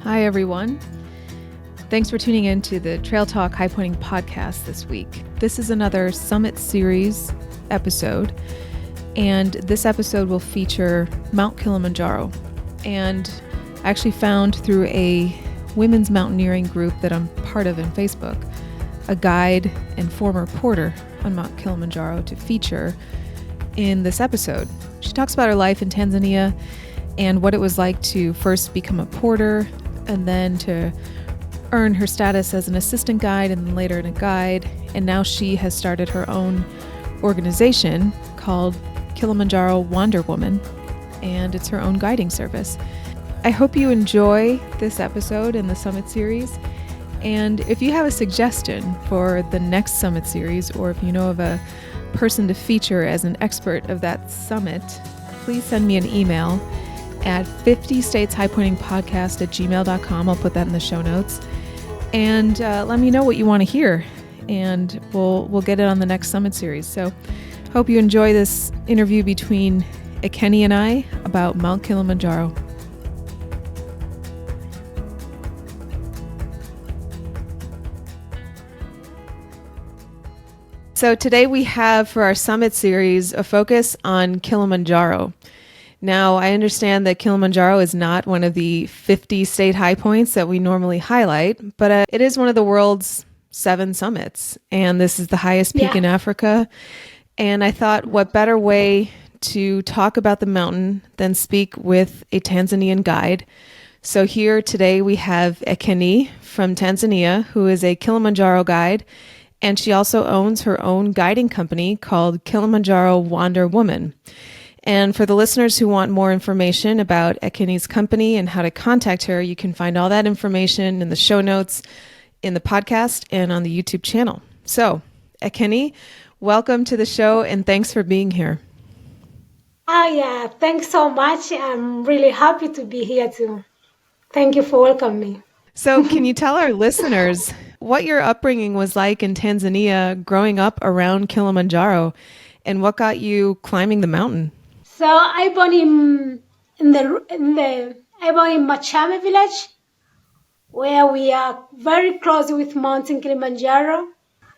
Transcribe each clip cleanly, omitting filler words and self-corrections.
Hi, everyone. Thanks for tuning in to the Trail Talk Highpointing podcast this week. This is another Summit Series episode, and this episode will feature Mount Kilimanjaro. And I actually found through a women's mountaineering group that I'm part of in Facebook, a guide and former porter on Mount Kilimanjaro to feature in this episode. She talks about her life in Tanzania and what it was like to first become a porter and then to earn her status as an assistant guide and then later a guide. And now she has started her own organization called Kilimanjaro Wander Woman, and it's her own guiding service. I hope you enjoy this episode in the Summit Series. And if you have a suggestion for the next Summit Series, or if you know of a person to feature as an expert of that summit, please send me an email at 50stateshighpointingpodcast@gmail.com. I'll put that in the show notes. And let me know what you want to hear, and we'll get it on the next Summit Series. So hope you enjoy this interview between Ekeney and I about Mount Kilimanjaro. So today we have for our Summit Series a focus on Kilimanjaro. Now, I understand that Kilimanjaro is not one of the 50 state high points that we normally highlight, but it is one of the world's 7 summits, and this is the highest peak in Africa. And I thought, what better way to talk about the mountain than speak with a Tanzanian guide. So here today we have Ekeney from Tanzania, who is a Kilimanjaro guide, and she also owns her own guiding company called Kilimanjaro Wander Woman. And for the listeners who want more information about Ekeney's company and how to contact her, you can find all that information in the show notes, in the podcast, and on the YouTube channel. So, Ekeney, welcome to the show, and thanks for being here. Oh, yeah. Thanks so much. I'm really happy to be here too. Thank you for welcoming me. So can you tell our listeners what your upbringing was like in Tanzania growing up around Kilimanjaro, and what got you climbing the mountain? So I born in Machame village, where we are very close with Mountain Kilimanjaro.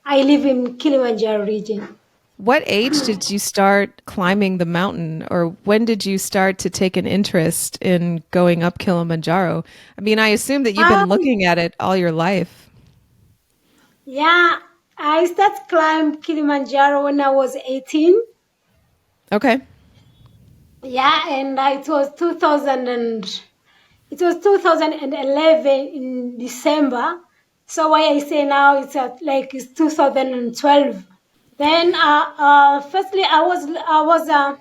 I live in Kilimanjaro region. What age did you start climbing the mountain, or when did you start to take an interest in going up Kilimanjaro? I mean, I assume that you've been looking at it all your life. Yeah, I started climbing Kilimanjaro when I was 18. Okay. Yeah, and it was 2011 in December. So why I say now it's 2012. Then, firstly, I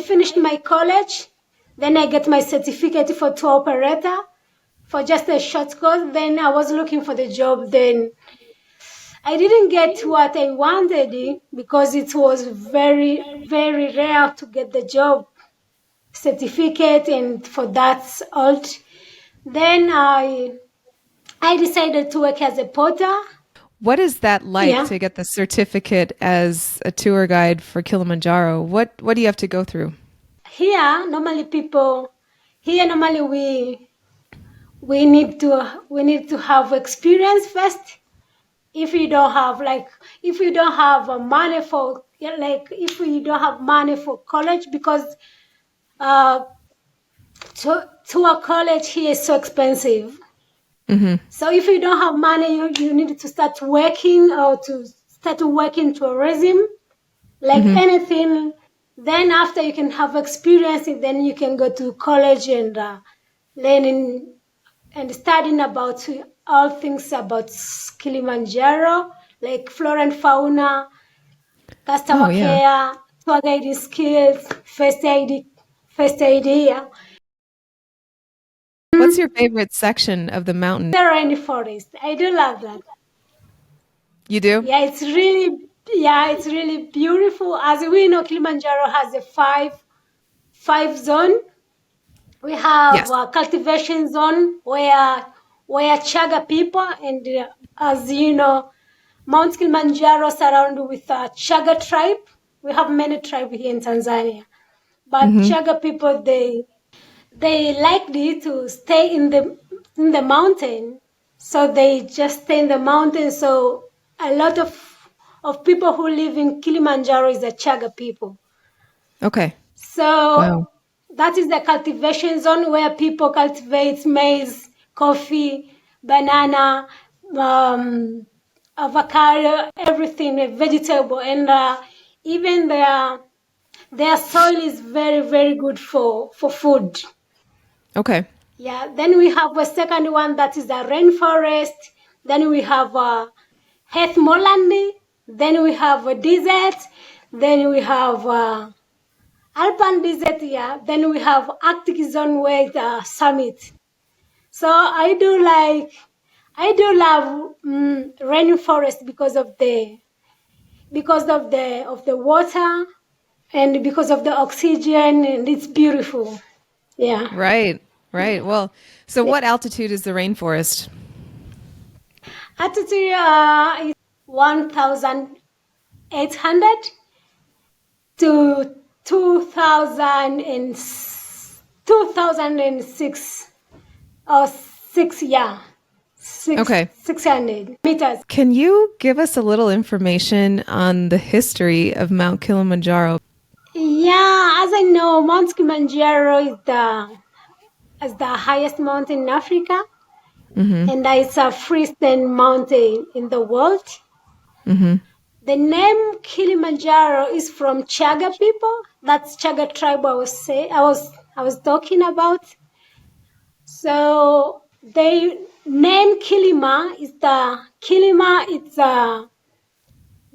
finished my college. Then I get my certificate for tour operator for just a short course. Then I was looking for the job. Then I didn't get what I wanted because it was very, very rare to get the job certificate, and for that alt. Then I decided to work as a porter. What is that like to get the certificate as a tour guide for Kilimanjaro? What do you have to go through? Here, normally we need to have experience first. If you don't have money for college, because tour college here is so expensive. Mm-hmm. So if you don't have money, you need to start working tourism, anything. Then after you can have experience, then you can go to college and learning and studying about all things about Kilimanjaro, like flora and fauna, customer care, tour guiding skills, first aid. Yeah. What's your favorite section of the mountain? The rainforest. I do love that. You do? Yeah, it's really beautiful. As we know, Kilimanjaro has a five zone. We have a cultivation zone where Chaga people, and as you know, Mount Kilimanjaro surrounded with Chaga tribe. We have many tribes here in Tanzania, but Chaga people they liked to stay in the in the mountain. So they just stay in the mountain. So a lot of people who live in Kilimanjaro is the Chaga people. Okay. So Wow. that is the cultivation zone where people cultivate maize, coffee, banana, avocado, everything, a vegetable, and even their soil is very, very good for food. Okay. Yeah. Then we have a second one that is a rainforest. Then we have Heath Moreland. Then we have a desert. Then we have Alpine desert. Yeah. Then we have Arctic zone where the summit. So I do love rainforest because of the water and because of the oxygen, and it's beautiful. Yeah. Right. Right. Well, so what altitude is the rainforest? Altitude is 1,800 to 2006 or 6, yeah. Okay. 600 meters. Can you give us a little information on the history of Mount Kilimanjaro? Yeah, as I know, Mount Kilimanjaro is the highest mountain in Africa, and it's a freestanding mountain in the world. Mm-hmm. The name Kilimanjaro is from Chaga people. That's Chaga tribe I was talking about. So they name Kilima it's a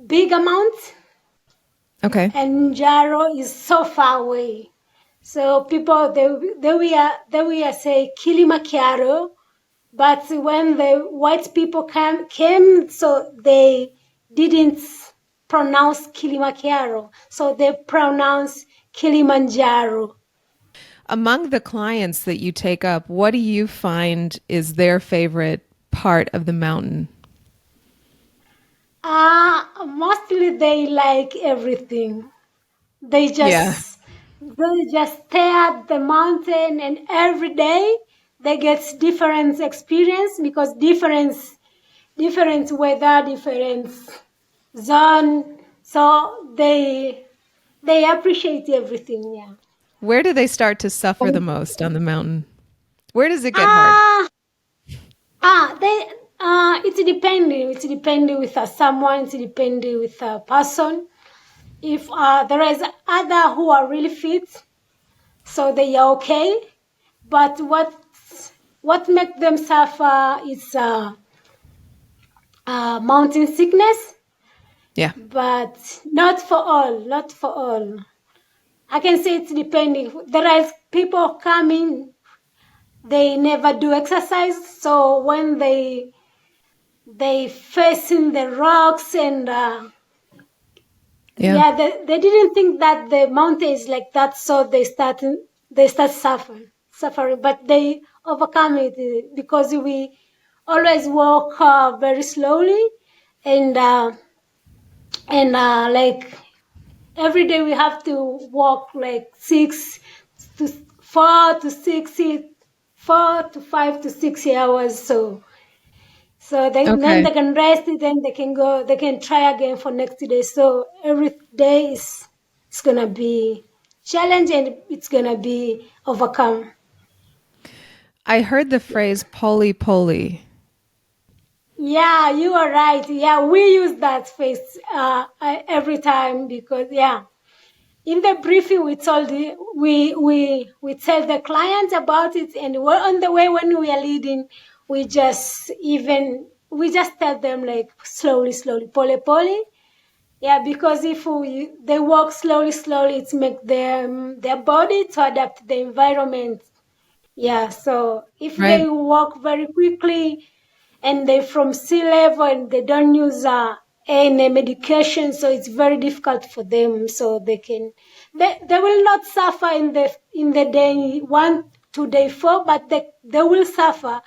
big amount, Okay. and Jaro is so far away. So people they will say Kilimanjaro, but when the white people came, so they didn't pronounce Kilimanjaro, so they pronounce Kilimanjaro. Among the clients that you take up, what do you find is their favorite part of the mountain? Mostly they like everything. They Yeah. just stare at the mountain, and every day they get different experience because different weather, different zone. So they appreciate everything. Yeah. Where do they start to suffer the most on the mountain? Where does it get hard? Ah, they. It's depending. It's depending with someone. It's depending with a person. If there is other who are really fit, so they are okay. But what makes them suffer is mountain sickness. Yeah. But not for all. Not for all. I can say it's depending. There are people coming. They never do exercise, so when they facing the rocks and Yeah. they didn't think that the mountain is like that, so they start suffering, but they overcome it because we always walk very slowly, and like every day we have to walk like 4 to 5 to 6 hours, so then Okay. they can rest, then they can try again for next day. So every day is it's gonna be challenge, and it's gonna be overcome. I heard the phrase "poly poly." Yeah, you are right. Yeah, we use that phrase every time because in the briefing we told we tell the client about it, and we're on the way when we are leading. We just tell them like slowly, pole pole. Yeah, because if they walk slowly, it makes their body to adapt to the environment. Yeah, so if Right. they walk very quickly and they from sea level and they don't use any medication, so it's very difficult for them. So they will not suffer in the day 1 to day 4, but they will suffer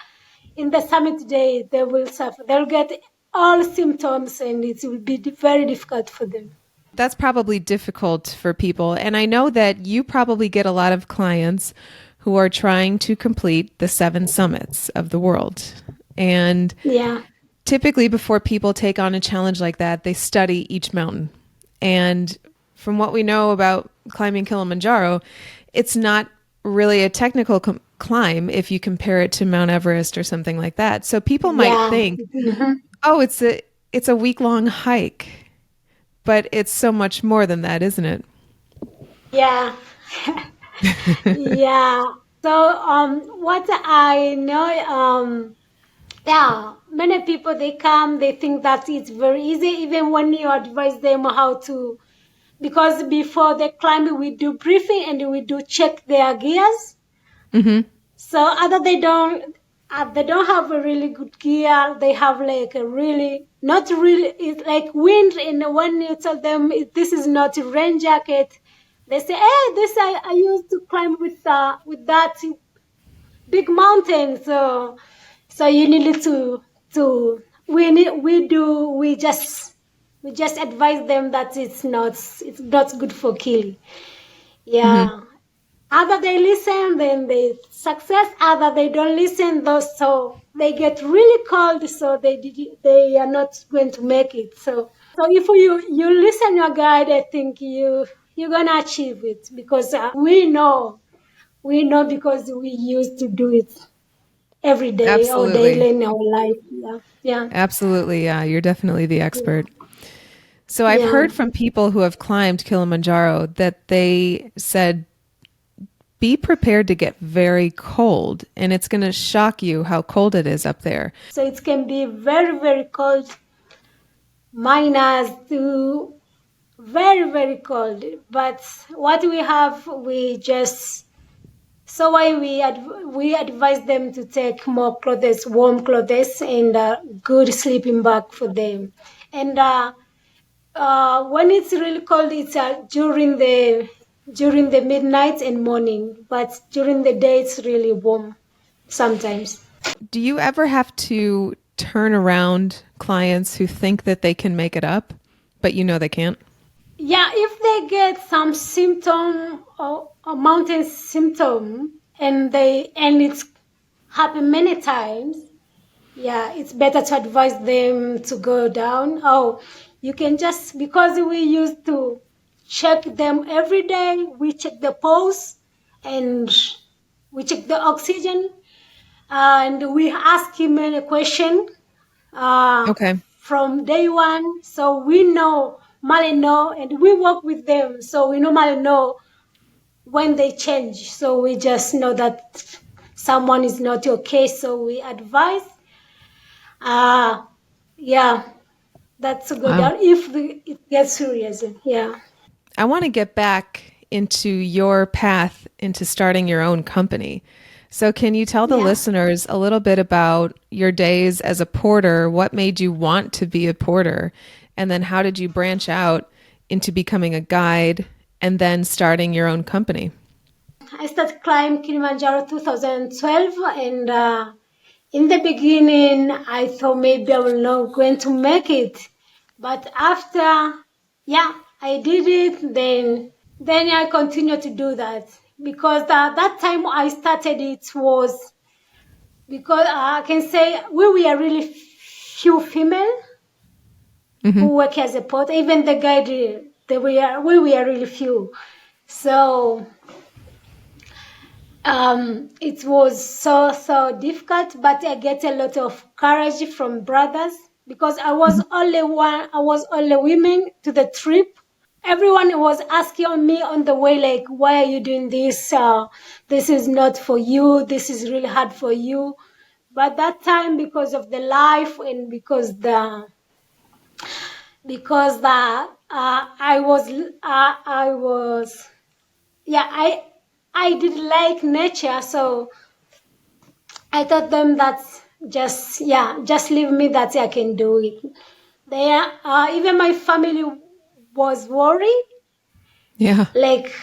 in the summit day. They will suffer. They'll get all symptoms, and it will be very difficult for them. That's probably difficult for people. And I know that you probably get a lot of clients who are trying to complete the 7 summits of the world. And Yeah. typically, before people take on a challenge like that, they study each mountain. And from what we know about climbing Kilimanjaro, it's not really a technical climb if you compare it to Mount Everest or something like that. So people might Yeah. think, "Oh, it's a week-long hike." But it's so much more than that, isn't it? Yeah. Yeah. So what I know, yeah, many people they come, they think that it's very easy, even when you advise them how to, because before they climb, we do briefing and we do check their gears. So other they don't have a really good gear. They have like a really not really. It's like wind, and when you tell them this is not a rain jacket, they say, "Hey, this I used to climb with that big mountain." So you need to we just advise them that it's not good for killing. Yeah. Either they listen, then they success. Either they don't listen, though, so they get really cold. So they are not going to make it. So if you listen your guide, I think you're gonna achieve it because we know because we used to do it every day or Absolutely. daily in our life. Yeah, yeah, Absolutely. Yeah, you're definitely the expert. So I've yeah. heard from people who have climbed Kilimanjaro that they said, be prepared to get very cold, and it's going to shock you how cold it is up there. So it can be very very cold, minus to very very cold. But what we have, we just so why we advise them to take more clothes, warm clothes, and good sleeping bag for them. And when it's really cold, it's during the midnight and morning. But during the day, it's really warm sometimes. Do you ever have to turn around clients who think that they can make it up, but you know they can't? Yeah, if they get some symptom or a mountain symptom, and it's happened many times, yeah, it's better to advise them to go down. Oh, you can just, because we used to check them every day, we check the pulse and we check the oxygen, and we ask him a question uh, Okay. from day one. So we normally know, and we work with them. So we normally know when they change. So we just know that someone is not okay. So we advise. Uh, yeah, that's a good Wow. down if it gets serious. Yeah. I want to get back into your path into starting your own company. So, can you tell the Yeah. listeners a little bit about your days as a porter? What made you want to be a porter? And then, how did you branch out into becoming a guide and then starting your own company? I started climbing Kilimanjaro 2012, and in the beginning, I thought maybe I was not going to make it, but after, yeah, I did it. Then I continued to do that because that time I started it was because I can say we were really few female who work as a porter. Even the guide, we were really few. So it was so difficult, but I get a lot of courage from brothers because I was only women to the trip. Everyone was asking me on the way, like, why are you doing this? This is not for you. This is really hard for you. But that time, because of the life and because I was, yeah, I did like nature, so I told them that just leave me that I can do it. Even my family was worried, Yeah. like,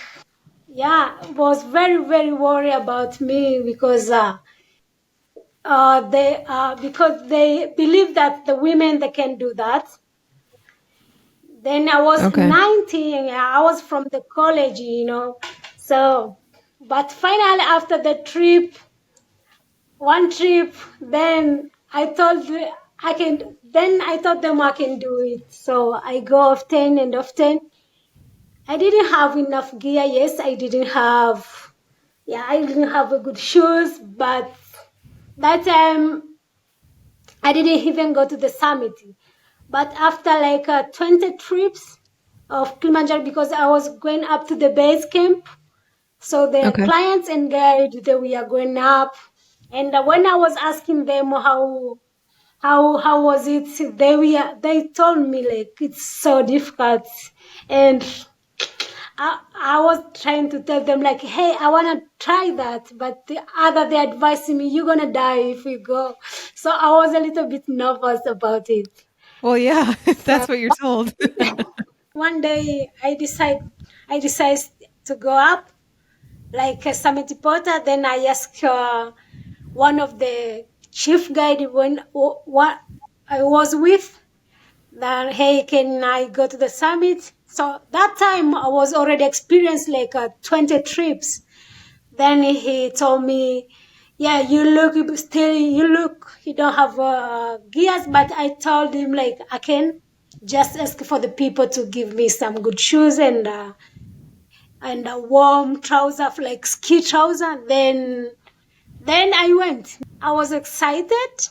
yeah, was very, very worried about me because they believe that the women, they can do that. Then I was Okay. 19, I was from the college, so But finally, after the trip, one trip, then I told I can. Then I told them I can do it. So I go often and often. I didn't have enough gear. Yes, I didn't have. Yeah, I didn't have a good shoes. But that time, I didn't even go to the summit. But after like 20 trips of Kilimanjaro, because I was going up to the base camp. So the Okay. clients and guide, they were going up. And when I was asking them how was it, they told me like it's so difficult. And I was trying to tell them like, hey, I wanna try that, but they advising me, you're gonna die if we go. So I was a little bit nervous about it. Well, yeah, So that's what you're told. one day I decide to go up like a summit porter. Then I asked one of the chief guide when what I was with that, hey, can I go to the summit? So that time I was already experienced like 20 trips. Then he told me, yeah, you don't have gears. But I told him like I can just ask for the people to give me some good shoes and a warm trouser, like ski trouser. Then I went. I was excited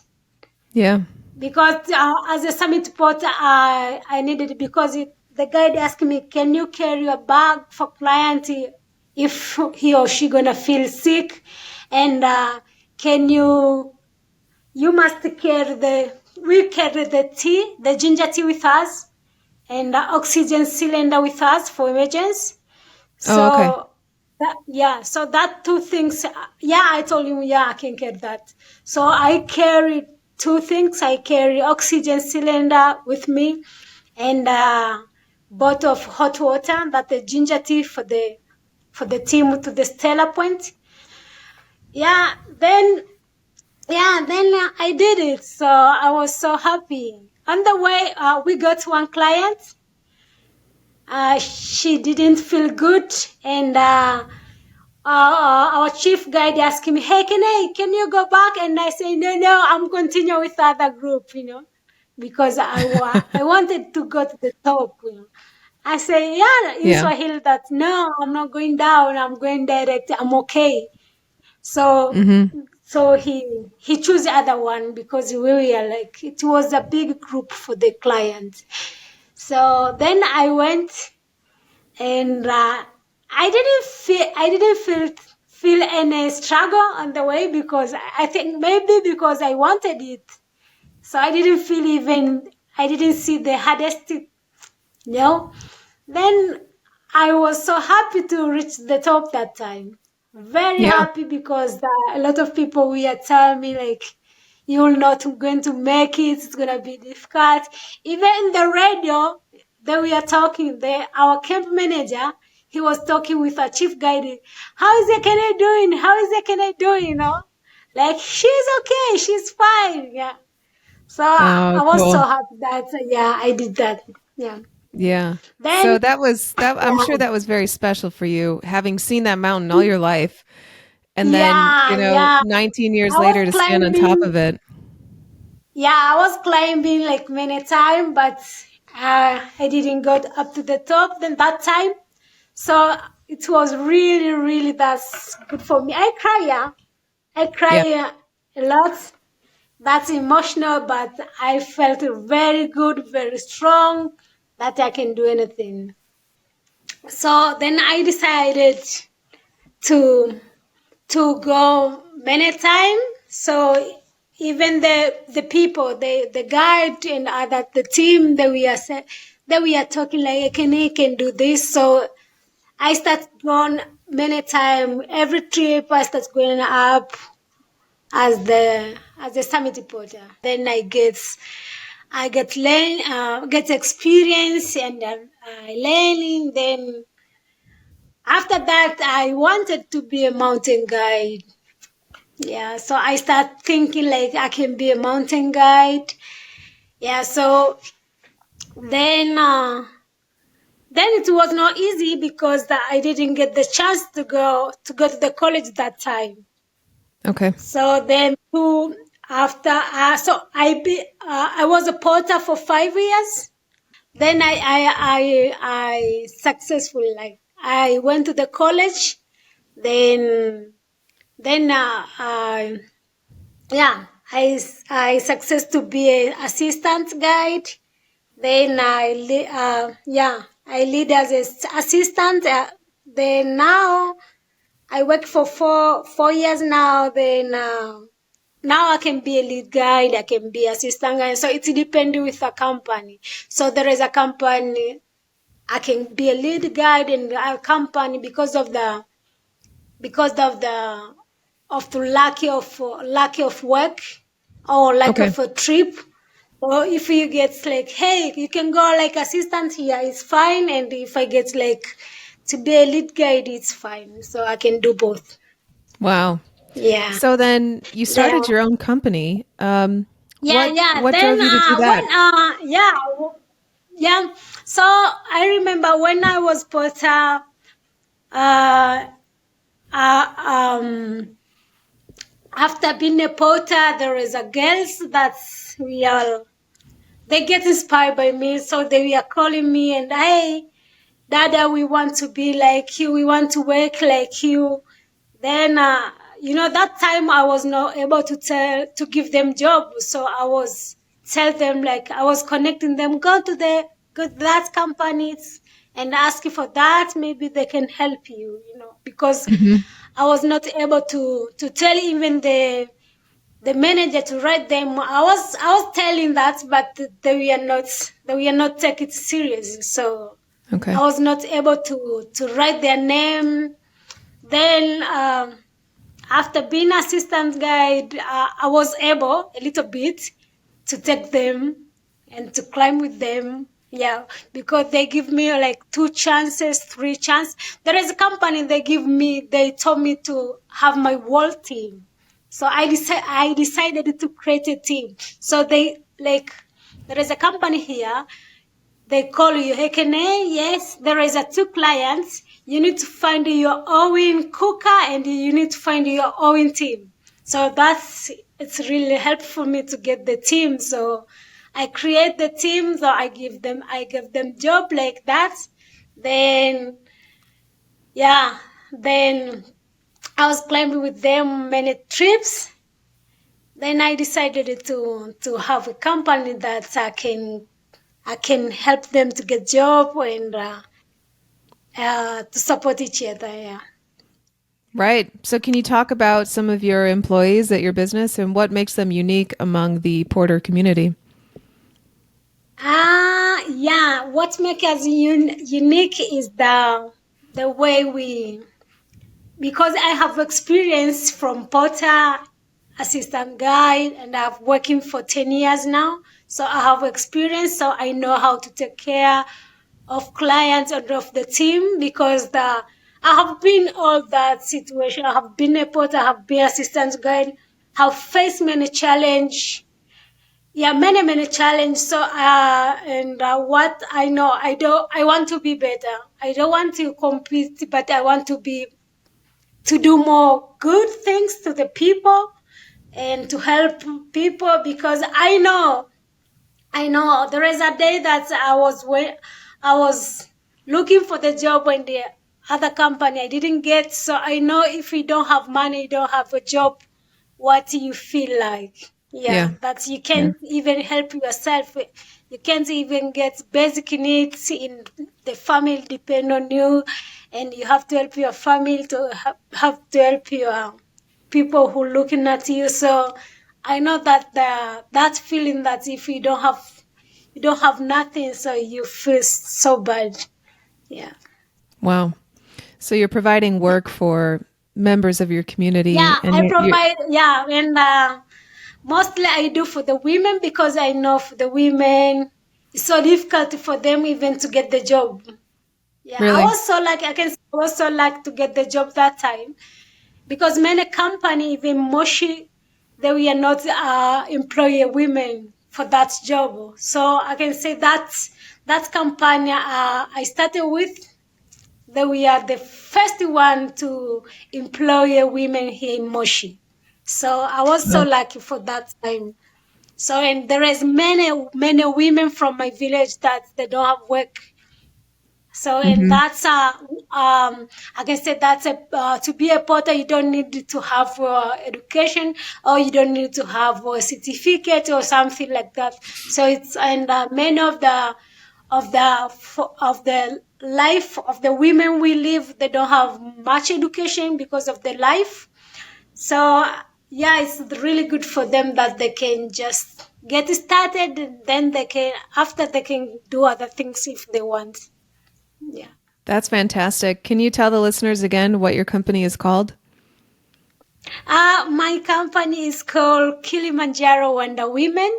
Yeah. because as a summit porter, I needed it because the guide asked me, can you carry a bag for client if he or she gonna feel sick? And can you must we carry the ginger tea with us and the oxygen cylinder with us for emergency. Oh, okay. So so that two things, I told him, I can get that. So I carry two things. I carry oxygen cylinder with me and bottle of hot water, that the ginger tea for the team to the Stella Point. Yeah, then I did it. So I was so happy. On the way, we got one client. She didn't feel good, and our chief guide asked me, hey, can you go back? And I say, no, I'm continuing with the other group, because I wanted to go to the top. I say, in Yeah. Swahili, that no, I'm not going down. I'm going direct. I'm okay. So Mm-hmm. he chose the other one because we were like, it was a big group for the client. So then I went, and I didn't feel any struggle on the way, because I think maybe because I wanted it. So I didn't see the hardest, Then I was so happy to reach the top that time. Very Yeah. happy, because a lot of people were telling me like, you're not going to make it. It's gonna be difficult. Even in the radio, they were talking. Our camp manager, he was talking with our chief guide. How is Ekeney doing? How is Ekeney doing? Like, she's okay. She's fine. Yeah. So Oh, I was so cool. happy that I did that. Yeah. Yeah. Then So that was that. I'm yeah. sure that was very special for you, having seen that mountain all your life, and then Yeah. 19 years I was later to stand on top climbing. of it. Yeah, I was climbing like many times, but I didn't go up to the top then that time. So it was really, really that's good for me. I cry, yeah. I Yeah. cry a lot. That's emotional, but I felt very good, very strong that I can do anything. So then I decided to go many times. So even the people, the guide and other the team, that we are talking like, can do this. So I start going many times. Every trip I start going up as the summit reporter. Then get experience, and I learning. Then after that, I wanted to be a mountain guide. Yeah, so I start thinking like I can be a mountain guide. Yeah, so then then it was not easy because I didn't get the chance to go to the college that time. Okay. So then I was a porter for 5 years. Then I successfully, like, I went to the college. Then I success to be a assistant guide. Then I lead as a assistant. Then now I work for four years now. Then now I can be a lead guide. I can be assistant guide. So it's depending with a company. So there is a company I can be a lead guide in a company because of the lack of work or lack Okay. of a trip. Or if you get like, hey, you can go like assistant here, it's fine. And if I get like to be a lead guide, it's fine. So I can do both. Wow. Yeah. So then you started your own company. What Then drove you to do that? So I remember when I was porter, after being a porter, there is a girls that they get inspired by me, so they were calling me and, hey, Dada, we want to be like you, we want to work like you. Then that time I was not able to give them job, so I was tell them, like, I was connecting them, go to that companies and ask for that, maybe they can help you, because I was not able to tell even the manager to write them. I was telling that, but they were not take it serious. So Okay. I was not able to write their name. Then after being assistant guide, I was able a little bit to take them and to climb with them. Yeah, because they give me like 2 chances, 3 chances. There is a company they told me to have my whole team. So I decided to create a team. So there is a company here. They call you Ekeney. Yes, there is 2 clients. You need to find your own cooker and you need to find your own team. So it's really helpful me to get the team. So I create the team. So I give them job like that. Then I was climbing with them many trips. Then I decided to have a company that I can help them to get job and to support each other. Yeah. Right. So can you talk about some of your employees at your business and what makes them unique among the porter community? What makes us unique is the way because I have experience from porter, assistant guide, and I've working for 10 years now. So I have experience, so I know how to take care of clients and of the team, because I have been all that situation. I have been a porter, I have been assistant guide, have faced many challenge. Yeah, many challenge. So what I know, I want to be better. I don't want to compete, but I want to do more good things to the people and to help people, because I know there is a day that I was looking for the job in the other company. I didn't get. So I know if you don't have money, you don't have a job, what you feel like. Yeah. That you can't even help yourself. You can't even get basic needs in the family depend on you, and you have to help your family to have to help your people who looking at you. So I know that that feeling that if you don't have nothing, so you feel so bad. Yeah. Wow. So you're providing work for members of your community. Yeah, And I provide. Yeah, and mostly I do for the women, because I know for the women it's so difficult for them even to get the job. Yeah, Really? I can also like to get the job that time, because many company, even Moshi, they will not employ women for that job. So I can say that company I started with, that we are the first one to employ women here in Moshi. So I was so Wow. lucky for that time. So, and there is many women from my village that they don't have work. So, and Hmm. that's I can say that's to be a porter, you don't need to have education, or you don't need to have a certificate or something like that. So it's, and many of the life of the women we live, they don't have much education because of the life. So yeah, it's really good for them that they can just get started, and then they can, after they can do other things if they want. Yeah. That's fantastic. Can you tell the listeners again what your company is called? My company is called Kilimanjaro Wonder Women.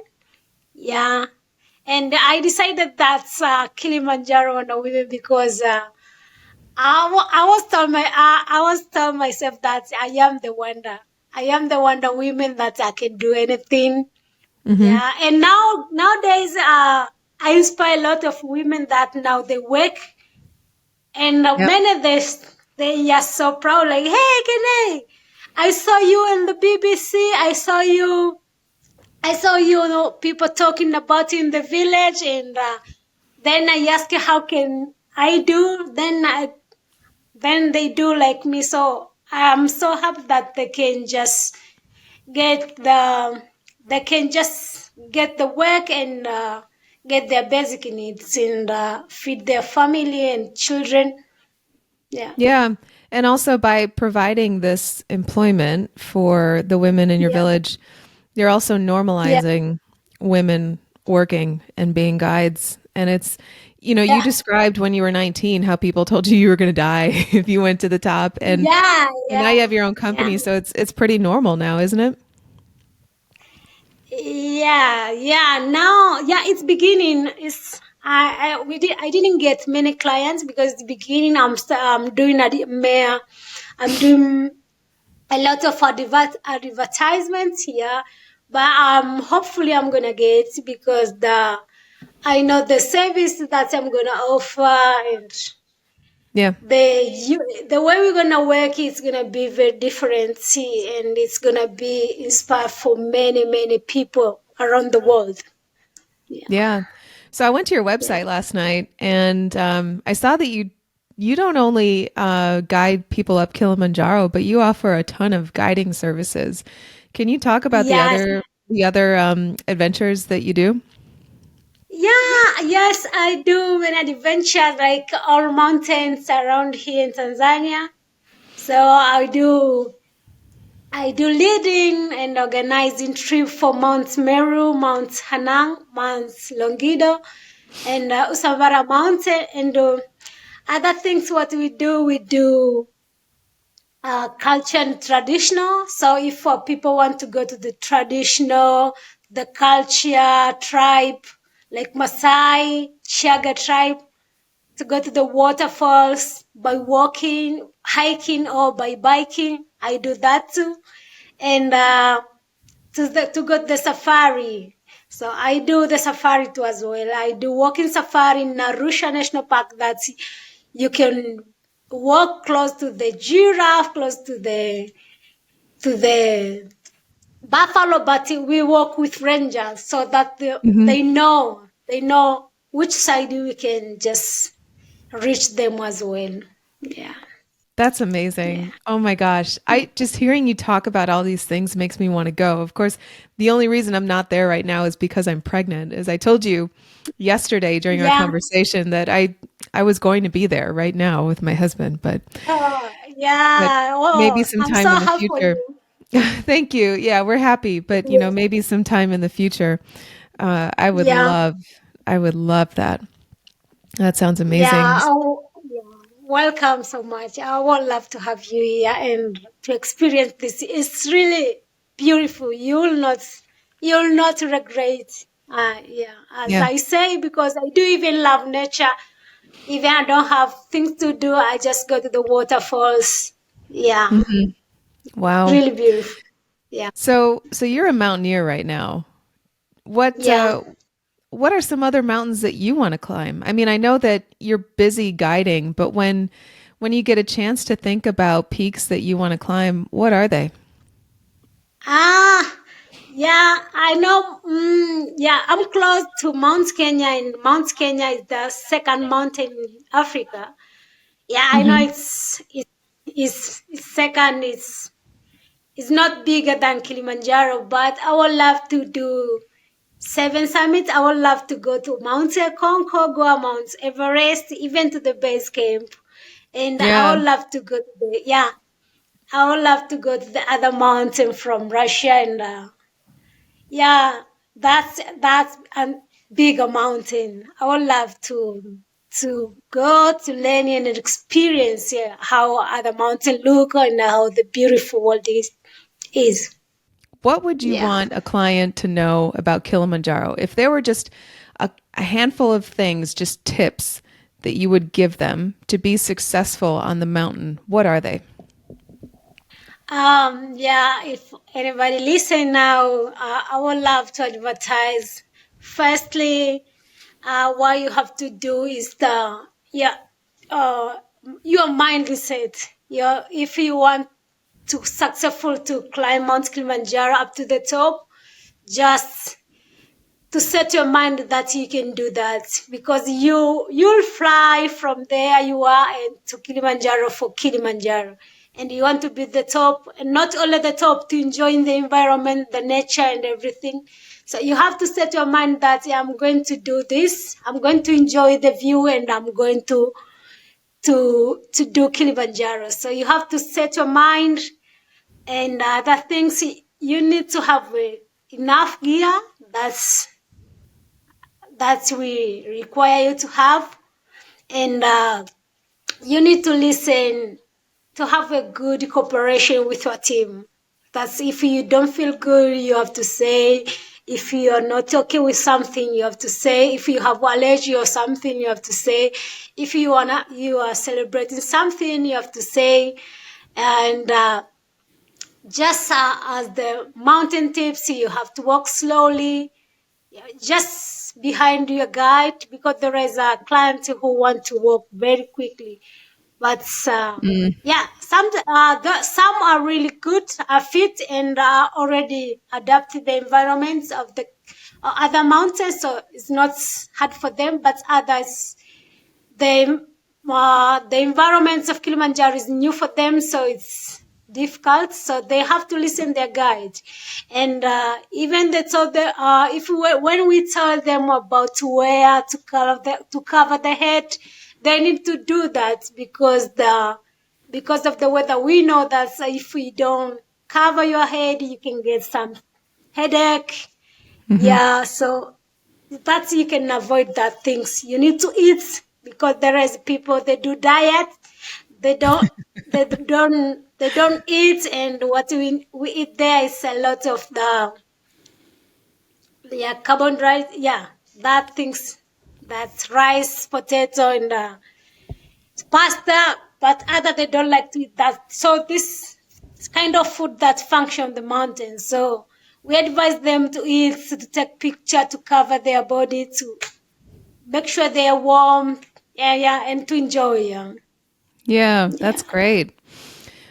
Yeah. And I decided that's Kilimanjaro Wonder Women because I was telling myself that I am the wonder. I am the Wonder Woman, that I can do anything. Hmm. Yeah. And nowadays, I inspire a lot of women that now they work, and Yep. many they are so proud, like, hey, Ekeney, I saw you in the BBC. I saw you, people talking about you in the village, and then I ask you, how can I do? Then they do like me. So I'm so happy that get the they can just get the work, and get their basic needs, and feed their family and children. Yeah. Yeah. And also by providing this employment for the women in your Yeah. village, you're also Yeah. normalizing women working and being guides. And it's, you Yeah. described when you were 19 how people told you were going to die if you went to the top. Yeah. And now Yeah. you have your own Yeah. company, so it's pretty normal now, isn't it? Yeah, yeah. Now, yeah, it's beginning. It's I didn't get many clients because the beginning I'm doing I'm doing a lot of advertisements here, but hopefully I'm gonna get, because I know the service that I'm gonna offer, and Yeah. the way we're gonna work is gonna be very different. See, and it's gonna be inspired for many people around the world. Yeah, Yeah. So I went to your yeah, website last night, and I saw that you don't only guide people up Kilimanjaro, but you offer a ton of guiding services. Can you talk about yes, the other adventures that you do? yeah, yes. I do many adventures, like all mountains around here in Tanzania. So I do leading and organizing trip for Mount Meru, Mount Hanang, Mount Longido, and Usambara Mountain, and other things. What we do culture and traditional. So if people want to go to the traditional, the culture tribe, like Maasai, Shaga tribe, to go to the waterfalls by walking, hiking, or by biking, I do that too. And to go to the safari. So I do the safari too as well. I do walking safari in Arusha National Park. That's, you can walk close to the giraffe, close to the buffalo, but we walk with rangers so that Hmm. they know which side we can just reach them as well. Yeah, That's yeah, amazing. Oh my gosh. I just hearing you talk about all these things makes me want to go. Of course, the only reason I'm not there right now is because I'm pregnant. As I told you yesterday during our yeah. conversation that I was going to be there right now with my husband, Oh, but yeah. maybe Oh, I'm so sometime in the happy for future. you. Thank you. Yeah, we're happy, but maybe sometime in the future, Yeah, I would love that. That sounds amazing. yeah. Oh, yeah. Welcome so much. I would love to have you here and to experience this. It's really beautiful. You'll not regret. Yeah, as Yeah. I say, because I do even love nature. Even I don't have things to do, I just go to the waterfalls. Yeah, Hmm. Wow. really beautiful. Yeah. So you're a mountaineer right now. Yeah. What are some other mountains that you want to climb? I mean, I know that you're busy guiding, but when you get a chance to think about peaks that you want to climb, what are they? Ah, yeah, I know. Yeah, I'm close to Mount Kenya, and Mount Kenya is the second mountain in Africa. Yeah, I know Hmm. it's second. It's not bigger than Kilimanjaro, but I would love to do seven summits. I would love to go to Mount Concagua, Mount Everest, even to the base camp. And I Yeah. would love to go to I would love to go to the other mountain from Russia, and yeah, that's a bigger mountain. I would love to go to learn and experience, yeah, how other mountains look and how the beautiful world is. What would you Yeah. want a client to know about Kilimanjaro? If there were just a handful of things, just tips that you would give them to be successful on the mountain, what are they? Yeah, if anybody listen now, I would love to advertise. Firstly, what you have to do is uh, your mindset. If you want to successful to climb Mount Kilimanjaro up to the top, just to set your mind that you can do that, because you'll fly from there you are and to Kilimanjaro for Kilimanjaro, and you want to be the top, and not only the top, to enjoy the environment, the nature, and everything. So you have to set your mind that, yeah, I'm going to do this, I'm going to enjoy the view, and I'm going to do Kilimanjaro. So you have to set your mind, and other things, you need to have enough gear. That's we require you to have, and you need to listen, to have a good cooperation with your team. That's, if you don't feel good, you have to say. If you are not okay with something, you have to say. If you have allergy or something, you have to say. If you are celebrating something, you have to say. And just as the mountain tips, you have to walk slowly, just behind your guide, because there is a client who want to walk very quickly. But Mm. yeah, some are really good, are fit, and are already adapted the environments of the other mountains, so it's not hard for them. But others, the environments of Kilimanjaro is new for them, so it's difficult. So they have to listen their guide, and even they told them, when we tell them about where to cover the head, they need to do that, because of the weather. We know that if we don't cover your head, you can get some headache. Hmm. Yeah, so that you can avoid that things. You need to eat, because there is people, they do diet, they don't they don't eat, and what we eat there is a lot of the, yeah, carbohydrate, yeah, that things, that's rice, potato, and pasta, but other they don't like to eat that. So this is kind of food that function on the mountains. So we advise them to eat, to take picture, to cover their body, to make sure they are warm, yeah, and to enjoy, yeah. Yeah, Yeah. that's great.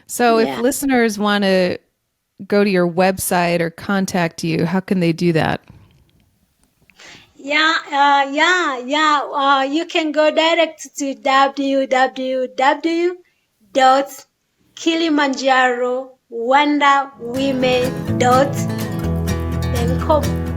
So if Yeah. listeners want to go to your website or contact you, how can they do that? You can go direct to www.kilimanjarowonderwomen.com.